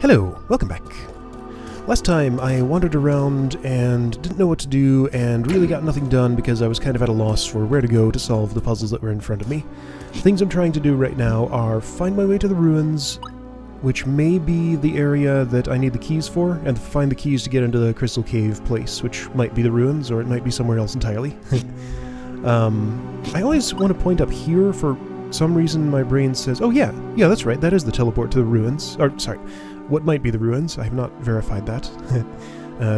Hello, welcome back. Last time I wandered around and didn't know what to do and really got nothing done because I was kind of at a loss for where to go to solve the puzzles that were in front of me. Things I'm trying to do right now are find my way to the ruins, which may be the area that I need the keys for, and find the keys to get into the Crystal Cave place, which might be the ruins or it might be somewhere else entirely. I always want to point up here. For some reason my brain says, oh yeah, that's right, that is the teleport to the ruins. Or, sorry, what might be the ruins. I have not verified that.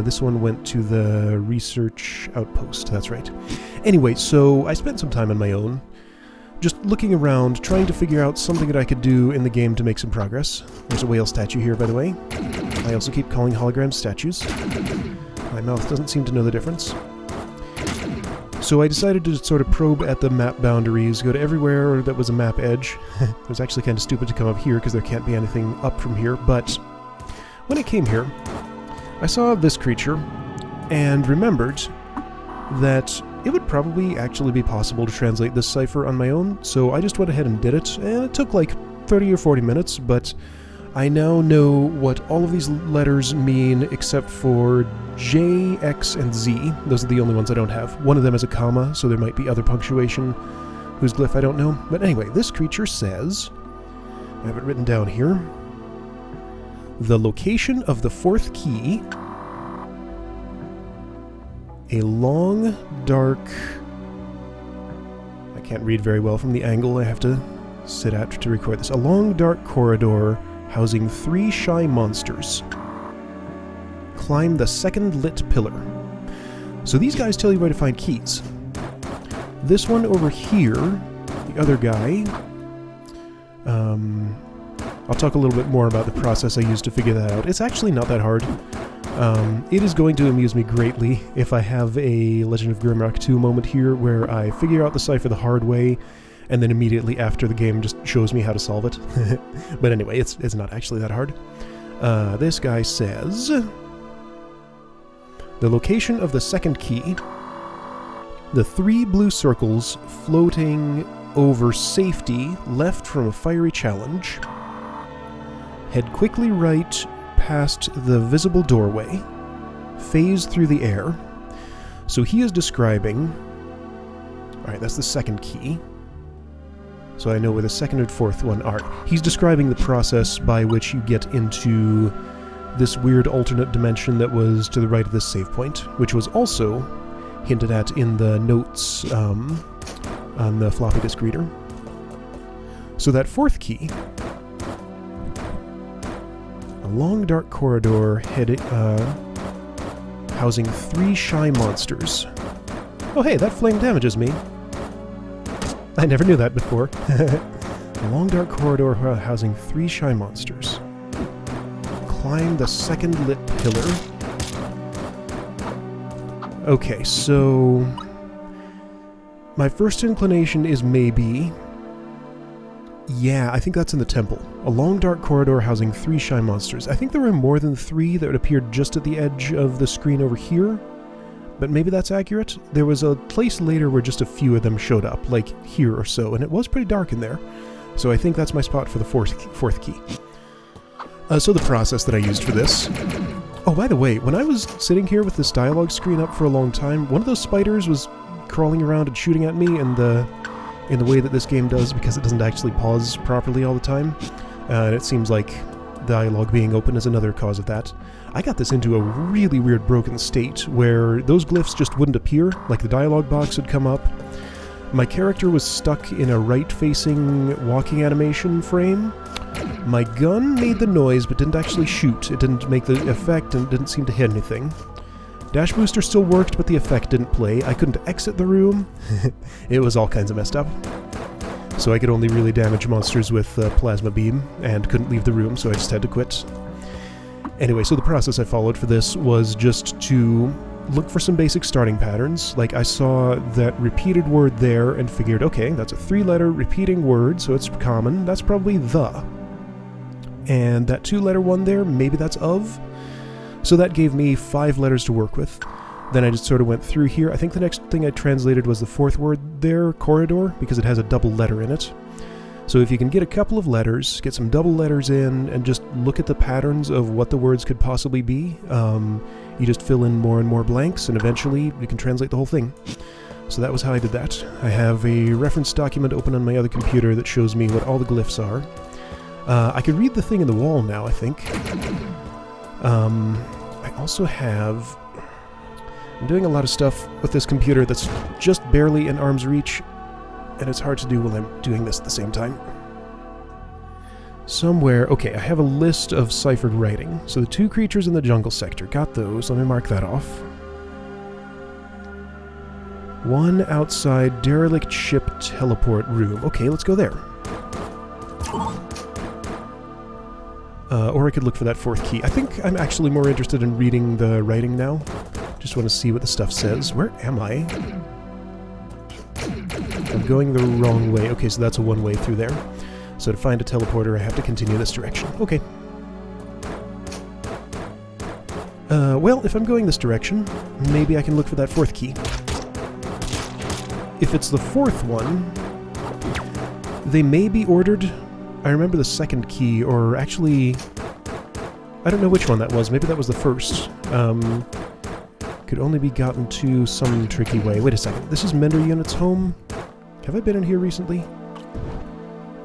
This one went to the research outpost, that's right. Anyway, so I spent some time on my own, just looking around, trying to figure out something that I could do in the game to make some progress. There's a whale statue here, by the way. I also keep calling holograms statues. My mouth doesn't seem to know the difference. So I decided to sort of probe at the map boundaries, go to everywhere that was a map edge. It was actually kind of stupid to come up here because there can't be anything up from here, but when I came here, I saw this creature and remembered that it would probably actually be possible to translate this cipher on my own, so I just went ahead and did it, and it took like 30 or 40 minutes, but I now know what all of these letters mean except for J, X, and Z. Those are the only ones I don't have. One of them is a comma, so there might be other punctuation whose glyph I don't know. But anyway, this creature says, I have it written down here, the location of the fourth key, a long, dark... I can't read very well from the angle I have to sit at to record this. A long, dark corridor housing 3 shy monsters. Climb the second lit pillar. So these guys tell you where to find keys. This one over here, the other guy, I'll talk a little bit more about the process I used to figure that out. It's actually not that hard. It is going to amuse me greatly if I have a Legend of Grimrock 2 moment here where I figure out the cipher the hard way, and then immediately after the game just shows me how to solve it. But anyway, it's not actually that hard. This guy says, the location of the second key, the 3 blue circles floating over safety left from a fiery challenge. Head quickly right past the visible doorway. Phase through the air. So he is describing... Alright, that's the second key. So I know where the second and fourth one are. He's describing the process by which you get into this weird alternate dimension that was to the right of this save point, which was also hinted at in the notes on the floppy disk reader. So that fourth key, a long dark corridor housing 3 shy monsters. Oh hey, that flame damages me. I never knew that before. A long dark corridor housing 3 shy monsters. Climb the second lit pillar. Okay, so... my first inclination is maybe... yeah, I think that's in the temple. A long dark corridor housing 3 shy monsters. I think there were more than 3 that appeared just at the edge of the screen over here. But maybe that's accurate. There was a place later where just a few of them showed up, like here or so, and it was pretty dark in there. So I think that's my spot for the fourth key. So the process that I used for this... oh, by the way, when I was sitting here with this dialogue screen up for a long time, one of those spiders was crawling around and shooting at me in the way that this game does, because it doesn't actually pause properly all the time. And it seems like dialogue being open is another cause of that. I got this into a really weird broken state where those glyphs just wouldn't appear, like the dialogue box would come up. My character was stuck in a right-facing walking animation frame. My gun made the noise but didn't actually shoot. It didn't make the effect and didn't seem to hit anything. Dash booster still worked, but the effect didn't play. I couldn't exit the room. It was all kinds of messed up. So I could only really damage monsters with plasma beam, and couldn't leave the room, so I just had to quit. Anyway, so the process I followed for this was just to look for some basic starting patterns. Like, I saw that repeated word there and figured, okay, that's a 3-letter repeating word, so it's common. That's probably the. And that 2-letter one there, maybe that's of. So that gave me 5 letters to work with. Then I just sort of went through here. I think the next thing I translated was the 4th word there, corridor, because it has a double letter in it. So if you can get a couple of letters, get some double letters in, and just look at the patterns of what the words could possibly be, you just fill in more and more blanks, and eventually you can translate the whole thing. So that was how I did that. I have a reference document open on my other computer that shows me what all the glyphs are. I could read the thing in the wall now, I think. I also have... I'm doing a lot of stuff with this computer that's just barely in arm's reach, and it's hard to do while I'm doing this at the same time. Somewhere... Okay, I have a list of ciphered writing. So the 2 creatures in the jungle sector. Got those. Let me mark that off. 1 outside derelict ship teleport room. Okay, let's go there. Or I could look for that 4th key. I think I'm actually more interested in reading the writing now. Just want to see what the stuff says. Where am I? I'm going the wrong way. Okay, so that's a one-way through there. So to find a teleporter, I have to continue this direction. Okay. Well, if I'm going this direction, maybe I can look for that 4th key. If it's the 4th one, they may be ordered... I remember the 2nd key, or actually... I don't know which one that was. Maybe that was the 1st. Could only be gotten to some tricky way. Wait a second. This is Mender Unit's home? Have I been in here recently?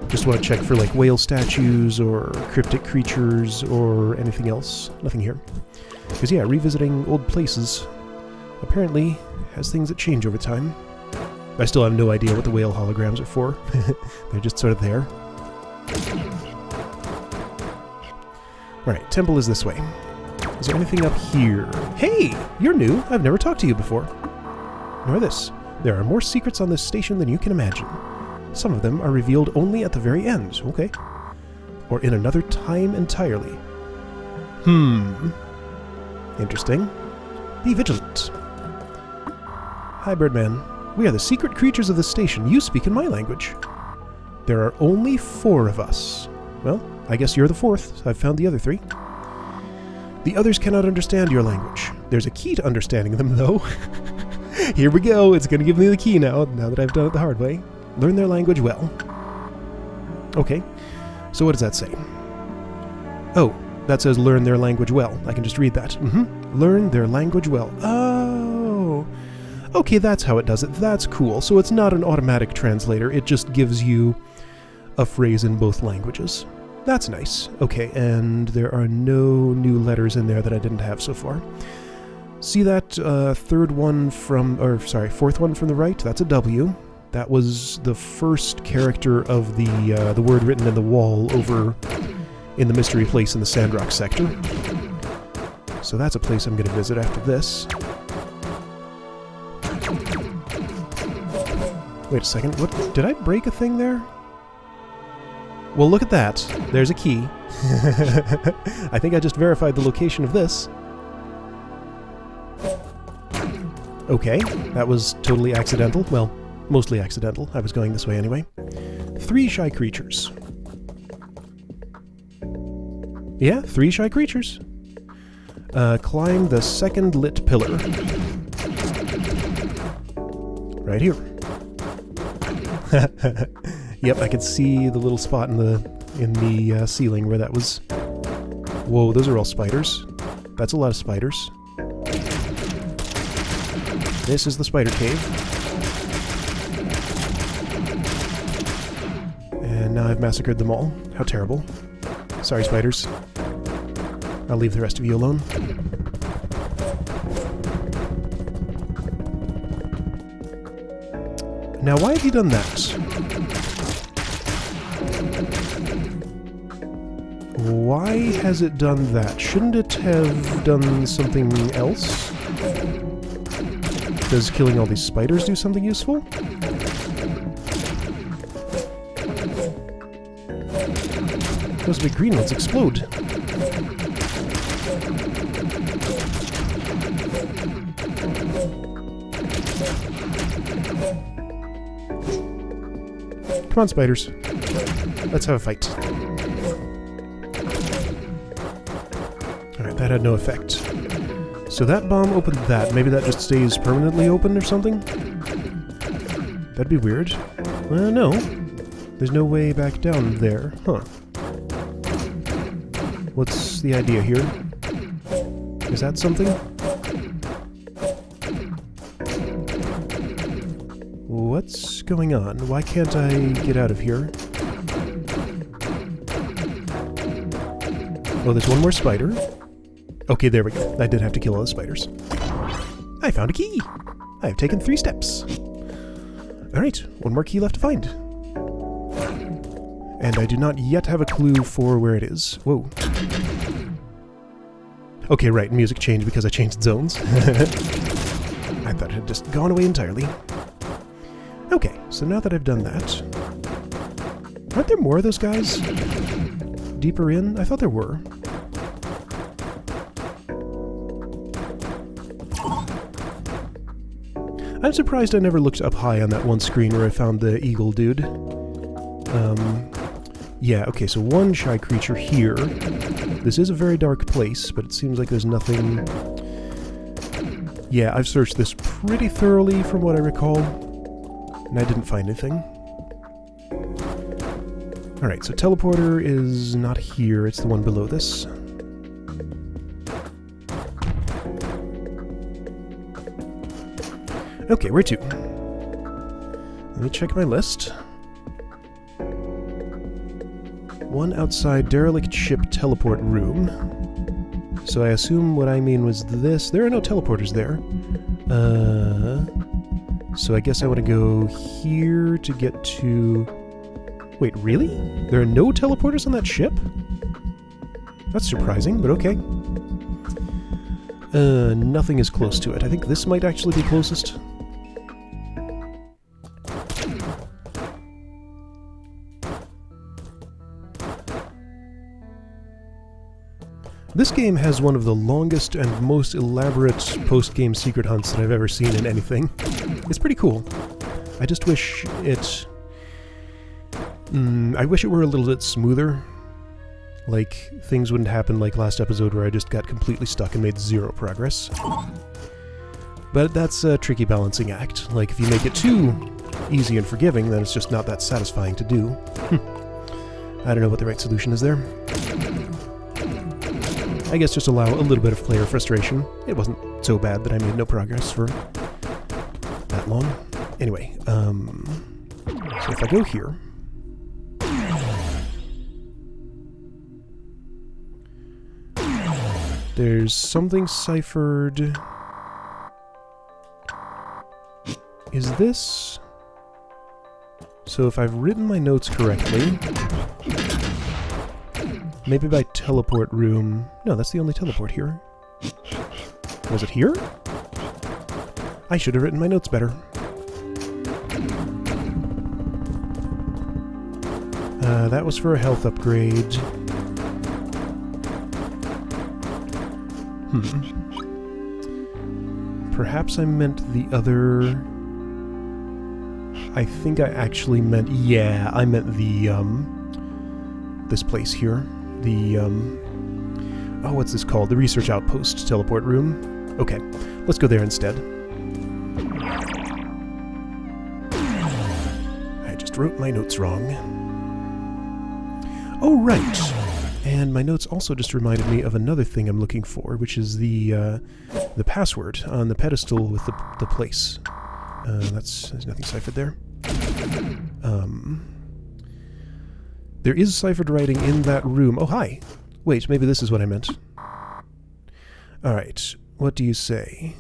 Just want to check for, like, whale statues, or cryptic creatures, or anything else. Nothing here. Because, yeah, revisiting old places apparently has things that change over time. I still have no idea what the whale holograms are for. They're just sort of there. Alright, temple is this way. Is there anything up here? Hey! You're new! I've never talked to you before. Nor this. There are more secrets on this station than you can imagine. Some of them are revealed only at the very end. Okay. Or in another time entirely. Interesting. Be vigilant. Hi, Birdman. We are the secret creatures of the station. You speak in my language. There are only 4 of us. Well, I guess you're the 4th. I've found the other 3. The others cannot understand your language. There's a key to understanding them, though. Here we go. It's going to give me the key now that I've done it the hard way. Learn their language well. Okay. So what does that say? Oh, that says learn their language well. I can just read that. Learn their language well. Oh. Okay, that's how it does it. That's cool. So it's not an automatic translator. It just gives you a phrase in both languages. That's nice. Okay, and there are no new letters in there that I didn't have so far. See that 4th one from the right? That's a W. That was the first character of the word written in the wall over in the mystery place in the Sandrock sector. So that's a place I'm going to visit after this. Wait a second, what? Did I break a thing there? Well, look at that. There's a key. I think I just verified the location of this. Okay, that was totally accidental. Well, mostly accidental. I was going this way anyway. 3 shy creatures. Yeah, 3 shy creatures. Climb the 2nd lit pillar. Right here. Yep, I could see the little spot in the ceiling where that was. Whoa, those are all spiders. That's a lot of spiders. This is the spider cave. And now I've massacred them all. How terrible. Sorry, spiders. I'll leave the rest of you alone. Now, why have you done that? Why has it done that? Shouldn't it have done something else? Does killing all these spiders do something useful? Those big green ones explode. Come on, spiders. Let's have a fight. Alright, that had no effect. So that bomb opened that. Maybe that just stays permanently open or something? That'd be weird. No. There's no way back down there. Huh. What's the idea here? Is that something? What's going on? Why can't I get out of here? Oh, there's one more spider. Okay, there we go. I did have to kill all the spiders. I found a key! I have taken 3 steps. Alright, one more key left to find. And I do not yet have a clue for where it is. Whoa. Okay, right, music changed because I changed zones. I thought it had just gone away entirely. Okay, so now that I've done that... Aren't there more of those guys? Deeper in? I thought there were. I'm surprised I never looked up high on that one screen where I found the eagle dude. Yeah, okay, so one shy creature here. This is a very dark place, but it seems like there's nothing... Yeah, I've searched this pretty thoroughly from what I recall, and I didn't find anything. Alright, so teleporter is not here, it's the one below this. Okay, where to? Let me check my list. One outside derelict ship teleport room. So I assume what I mean was this. There are no teleporters there. So I guess I want to go here to get to... Wait, really? There are no teleporters on that ship? That's surprising, but okay. Nothing is close to it. I think this might actually be closest. This game has one of the longest and most elaborate post-game secret hunts that I've ever seen in anything. It's pretty cool. I just wish it... I wish it were a little bit smoother. Like, things wouldn't happen like last episode where I just got completely stuck and made 0 progress. But that's a tricky balancing act. Like, if you make it too easy and forgiving, then it's just not that satisfying to do. I don't know what the right solution is there. I guess just allow a little bit of player frustration. It wasn't so bad that I made no progress for that long. Anyway, so if I go here... There's something ciphered... Is this... So if I've written my notes correctly... Maybe by teleport room... No, that's the only teleport here. Was it here? I should have written my notes better. That was for a health upgrade. Perhaps I meant the other... I think I actually meant... Yeah, I meant the, this place here. The, oh, what's this called? The Research Outpost teleport room. Okay, let's go there instead. I just wrote my notes wrong. Oh, right! And my notes also just reminded me of another thing I'm looking for, which is the password on the pedestal with the place. There's nothing ciphered there. There is ciphered writing in that room. Oh, hi! Wait, maybe this is what I meant. Alright, what do you say?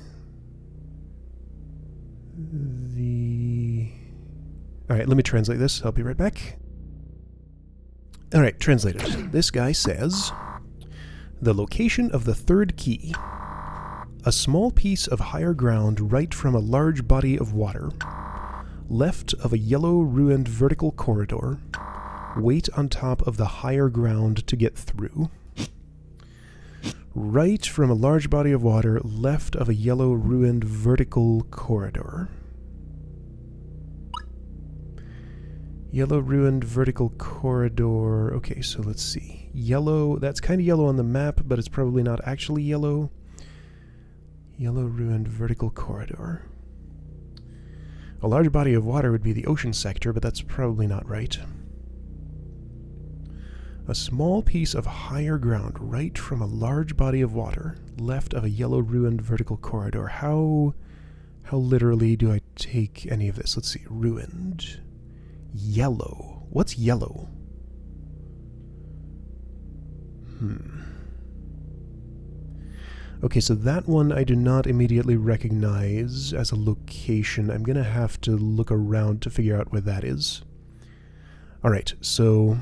Alright, let me translate this. I'll be right back. Alright, translated. This guy says... The location of the 3rd key. A small piece of higher ground right from a large body of water. Left of a yellow ruined vertical corridor. Wait on top of the higher ground to get through. Right from a large body of water, left of a yellow ruined vertical corridor. Yellow ruined vertical corridor. Okay, so let's see. Yellow, that's kind of yellow on the map, but it's probably not actually yellow. Yellow ruined vertical corridor. A large body of water would be the ocean sector, but that's probably not right. A small piece of higher ground right from a large body of water, left of a yellow ruined vertical corridor. How literally do I take any of this? Let's see. Ruined. Yellow. What's yellow? Okay, so that one I do not immediately recognize as a location. I'm going to have to look around to figure out where that is. Alright, so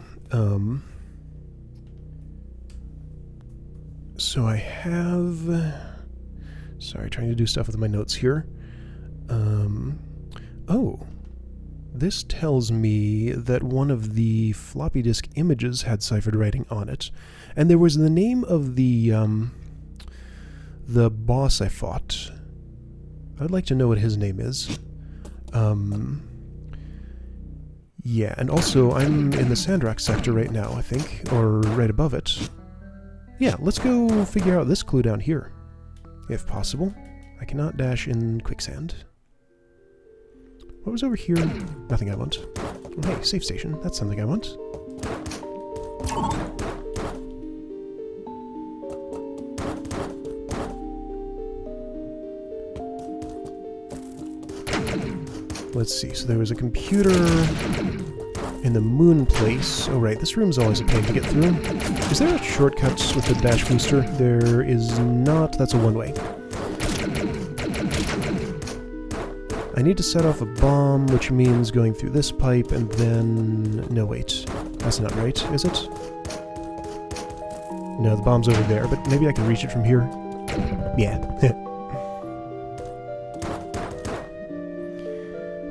I have... Sorry, trying to do stuff with my notes here. Oh, this tells me that one of the floppy disk images had ciphered writing on it. And there was the name of the boss I fought. I'd like to know what his name is. Yeah, and also I'm in the Sandrock sector right now, I think, or right above it. Yeah, let's go figure out this clue down here, if possible. I cannot dash in quicksand. What was over here? Nothing I want. Oh, hey, safe station. That's something I want. Let's see. So there was a computer in the moon place. Oh, right. This room's always a pain to get through. Is there a shortcut with the dash booster? There is not. That's a one-way. I need to set off a bomb, which means going through this pipe and then... No, wait. That's not right, is it? No, the bomb's over there, but maybe I can reach it from here. Yeah.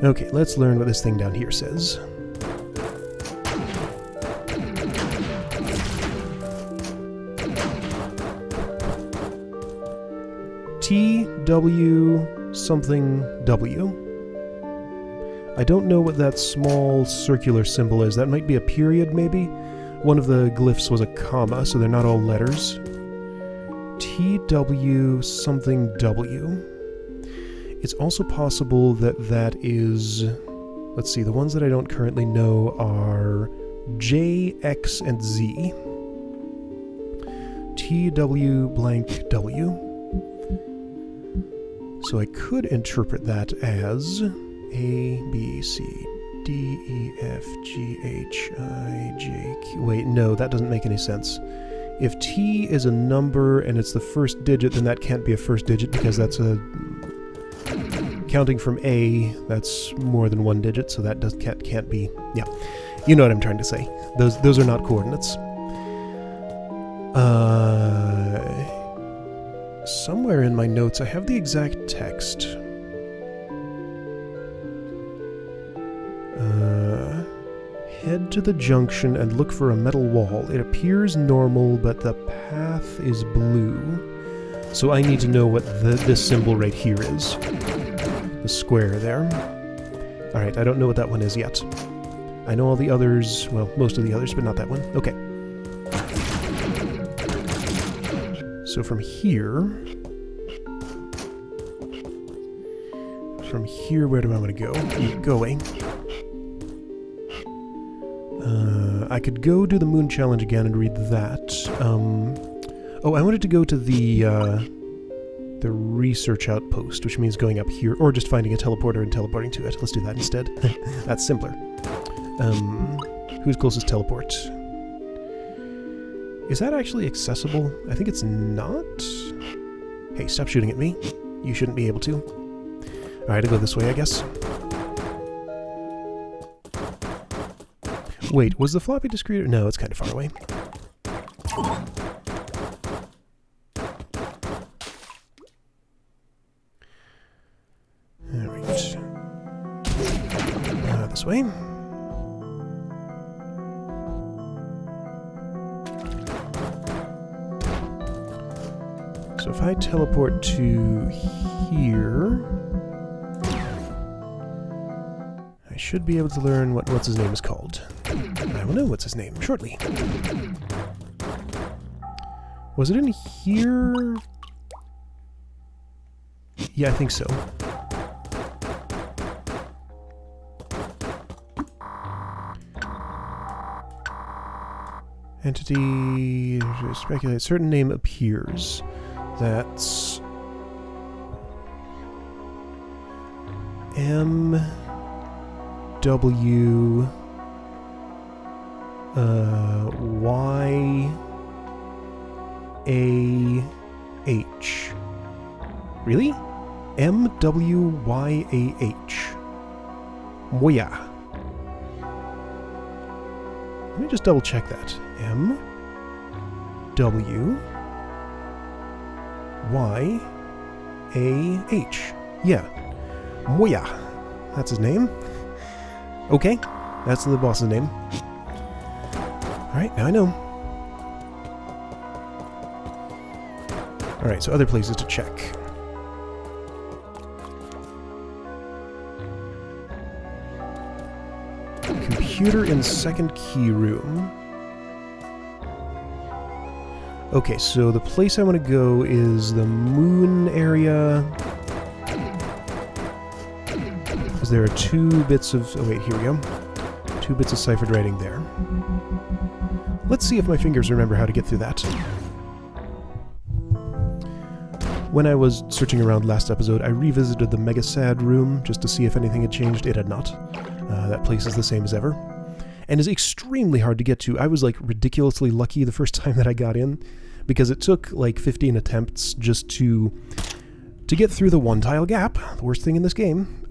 Okay, let's learn what this thing down here says. TW something W. I don't know what that small circular symbol is. That might be a period, maybe? One of the glyphs was a comma, so they're not all letters. TW something W. It's also possible that that is... Let's see, the ones that I don't currently know are J, X, and Z. TW blank W. So I could interpret that as A, B, C, D, E, F, G, H, I, J, Q... Wait, no, that doesn't make any sense. If T is a number and it's the first digit, then that can't be a first digit because that's a... Counting from A, that's more than one digit, so that can't be... Yeah, you know what I'm trying to say. Those are not coordinates. Somewhere in my notes I have the exact text. Head to the junction and look for a metal wall. It appears normal, but the path is blue. So I need to know what this symbol right here is. The square there. Alright, I don't know what that one is yet. I know all the others, well, most of the others, but not that one. Okay. So from here, where do I want to go? Keep going. I could go do the moon challenge again and read that. Oh, I wanted to go to the research outpost, which means going up here, or just finding a teleporter and teleporting to it. Let's do that instead. That's simpler. Who's closest teleport? Is that actually accessible? I think it's not. Hey, stop shooting at me. You shouldn't be able to. Alright, I'll go this way, I guess. Wait, was the floppy disk reader? No, it's kind of far away. Alright. This way. So if I teleport to here, I should be able to learn what's his name is called. I will know what's his name shortly. Was it in here? Yeah, I think so. Entity, speculate, certain name appears. That's M W Y A H. Really? M W Y A H. Moya. Let me just double check that. M W Y A H. Yeah. Moya. That's his name. Okay. That's the boss's name. Alright, now I know. Alright, so other places to check. Computer in second key room. Okay, so the place I want to go is the moon area. Because there are 2 bits of... Oh wait, here we go. 2 bits of ciphered writing there. Let's see if my fingers remember how to get through that. When I was searching around last episode, I revisited the Mega Sad room just to see if anything had changed. It had not. That place is the same as ever. And is extremely hard to get to. I was like ridiculously lucky the first time that I got in, because it took like 15 attempts just to get through the 1-tile gap. The worst thing in this game.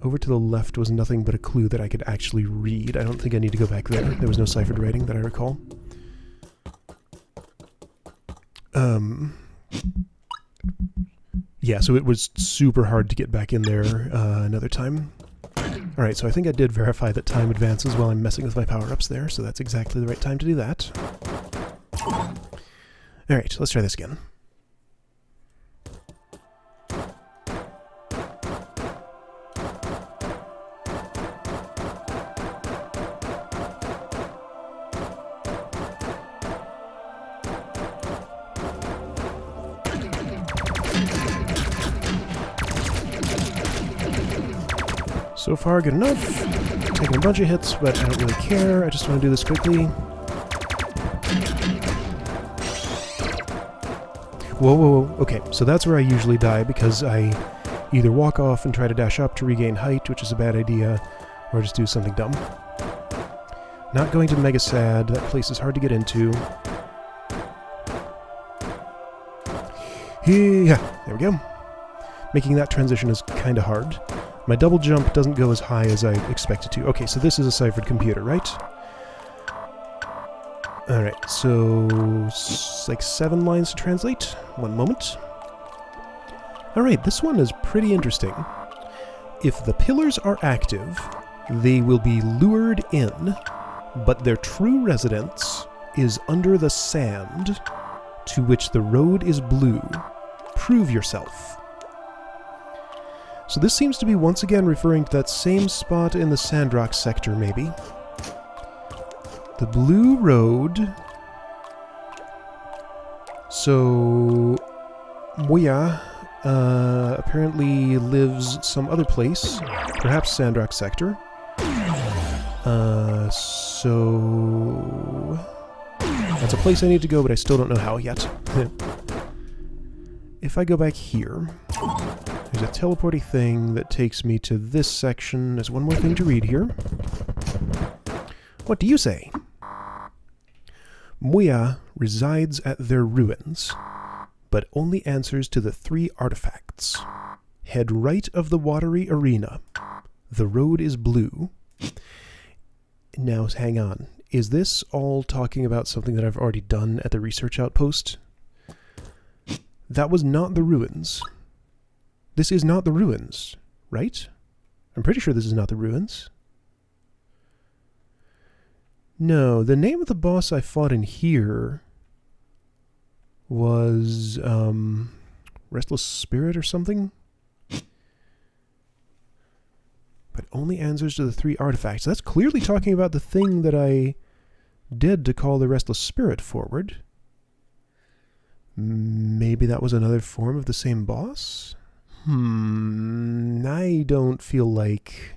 Over to the left was nothing but a clue that I could actually read. I don't think I need to go back there. There was no ciphered writing that I recall. Yeah, so it was super hard to get back in there another time. Alright, so I think I did verify that time advances while I'm messing with my power-ups there, so that's exactly the right time to do that. Alright, let's try this again. So far, good enough. Taking a bunch of hits, but I don't really care. I just want to do this quickly. Whoa, whoa, whoa. Okay, so that's where I usually die, because I either walk off and try to dash up to regain height, which is a bad idea, or just do something dumb. Not going to Mega Sad. That place is hard to get into. Yeah, there we go. Making that transition is kind of hard. My double jump doesn't go as high as I expected to. Okay, so this is a ciphered computer, right? Alright, so like 7 lines to translate. 1 moment. Alright, this one is pretty interesting. If the pillars are active, they will be lured in, but their true residence is under the sand, to which the road is blue. Prove yourself. So this seems to be once again referring to that same spot in the Sandrock sector, maybe. The Blue Road. So Moya apparently lives some other place, perhaps Sandrock sector. So that's a place I need to go, but I still don't know how yet. If I go back here, there's a teleporty thing that takes me to this section. There's one more thing to read here. What do you say? Moya resides at their ruins, but only answers to the 3 artifacts. Head right of the watery arena. The road is blue. Now, hang on. Is this all talking about something that I've already done at the research outpost? That was not the ruins. This is not the ruins, right? I'm pretty sure this is not the ruins. No, the name of the boss I fought in here was, Restless Spirit or something? But only answers to the 3 artifacts. That's clearly talking about the thing that I did to call the Restless Spirit forward. Maybe that was another form of the same boss? I don't feel like...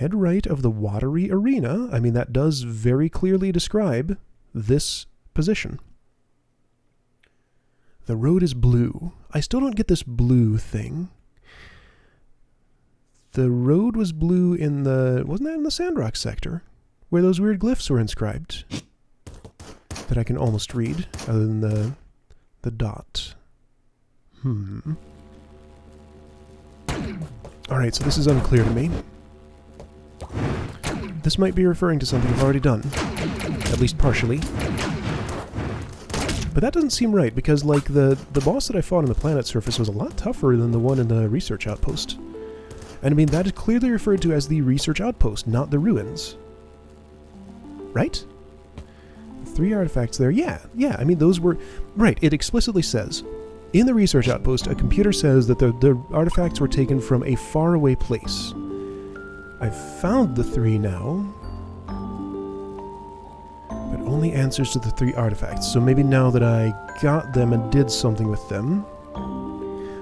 Head right of the watery arena. I mean, that does very clearly describe this position. The road is blue. I still don't get this blue thing. The road was blue in the... Wasn't that in the Sandrock sector? Where those weird glyphs were inscribed. That I can almost read, other than the dot. Alright, so this is unclear to me. This might be referring to something I've already done. At least partially. But that doesn't seem right, because, like, the boss that I fought on the planet surface was a lot tougher than the one in the research outpost. And I mean, that is clearly referred to as the research outpost, not the ruins. Right? 3 artifacts there. Yeah, I mean, those were... Right, it explicitly says, in the research outpost, a computer says that the artifacts were taken from a faraway place. I've found the 3 now, but only answers to the 3 artifacts. So maybe now that I got them and did something with them...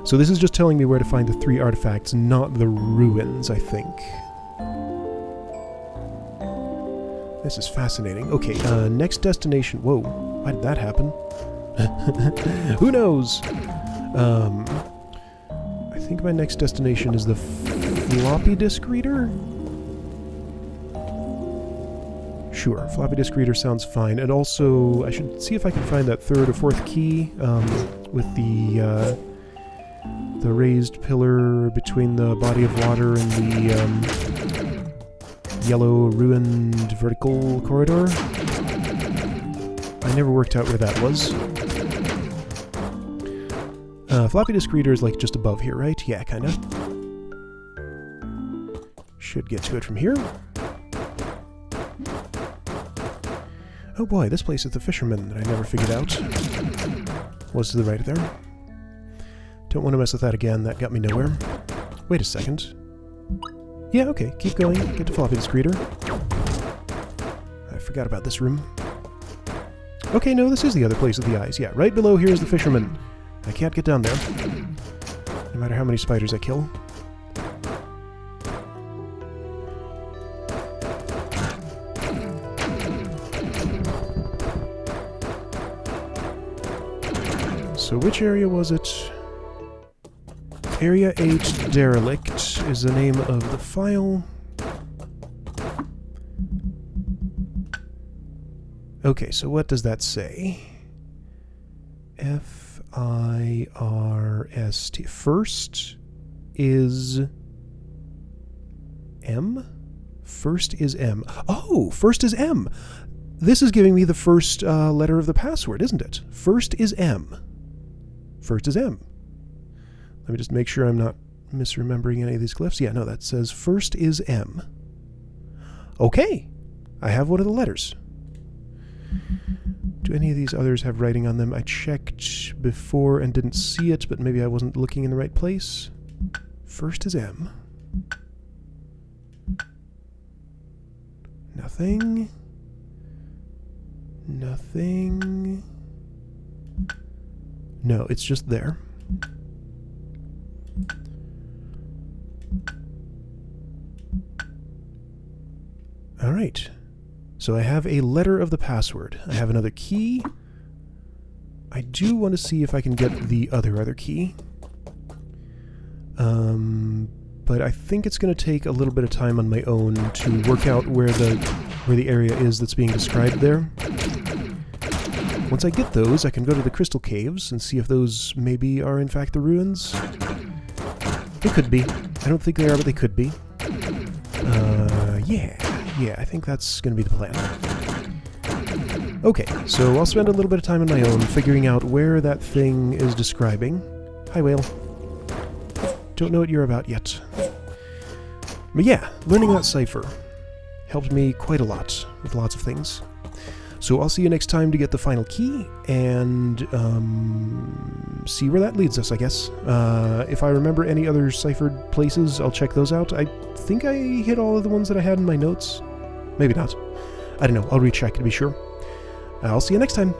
So this is just telling me where to find the 3 artifacts, not the ruins, I think. This is fascinating. Okay, next destination... Whoa, why did that happen? Who knows? I think my next destination is the floppy disk reader? Sure, floppy disk reader sounds fine. And also, I should see if I can find that 3rd or 4th key with the raised pillar between the body of water and the yellow ruined vertical corridor. I never worked out where that was. Floppy disk reader is like just above here, right? Yeah, kinda. Should get to it from here. Oh boy, this place is the fisherman that I never figured out. Was to the right of there. Don't want to mess with that again, that got me nowhere. Wait a second. Yeah, okay, keep going, get to floppy disk reader. I forgot about this room. Okay, no, this is the other place with the eyes. Yeah, right below here is the fisherman. I can't get down there. No matter how many spiders I kill. So which area was it? Area 8 Derelict is the name of the file. Okay, so what does that say? F-I-R-S-T. First is M? First is M. Oh, first is M! This is giving me the first letter of the password, isn't it? First is M. First is M. Let me just make sure I'm not misremembering any of these glyphs. Yeah, no, that says first is M. Okay, I have one of the letters. Do any of these others have writing on them? I checked before and didn't see it, but maybe I wasn't looking in the right place. First is M. Nothing. Nothing. No, it's just there. Alright. So I have a letter of the password. I have another key. I do want to see if I can get the other key. But I think it's going to take a little bit of time on my own to work out where the area is that's being described there. Once I get those, I can go to the crystal caves and see if those maybe are in fact the ruins. They could be. I don't think they are, but they could be. Yeah, I think that's going to be the plan. Okay, so I'll spend a little bit of time on my own figuring out where that thing is describing. Hi, whale. Don't know what you're about yet. But yeah, learning that cipher helped me quite a lot with lots of things. So I'll see you next time to get the final key, and see where that leads us, I guess. If I remember any other ciphered places, I'll check those out. I think I hit all of the ones that I had in my notes. Maybe not. I don't know. I'll recheck to be sure. I'll see you next time.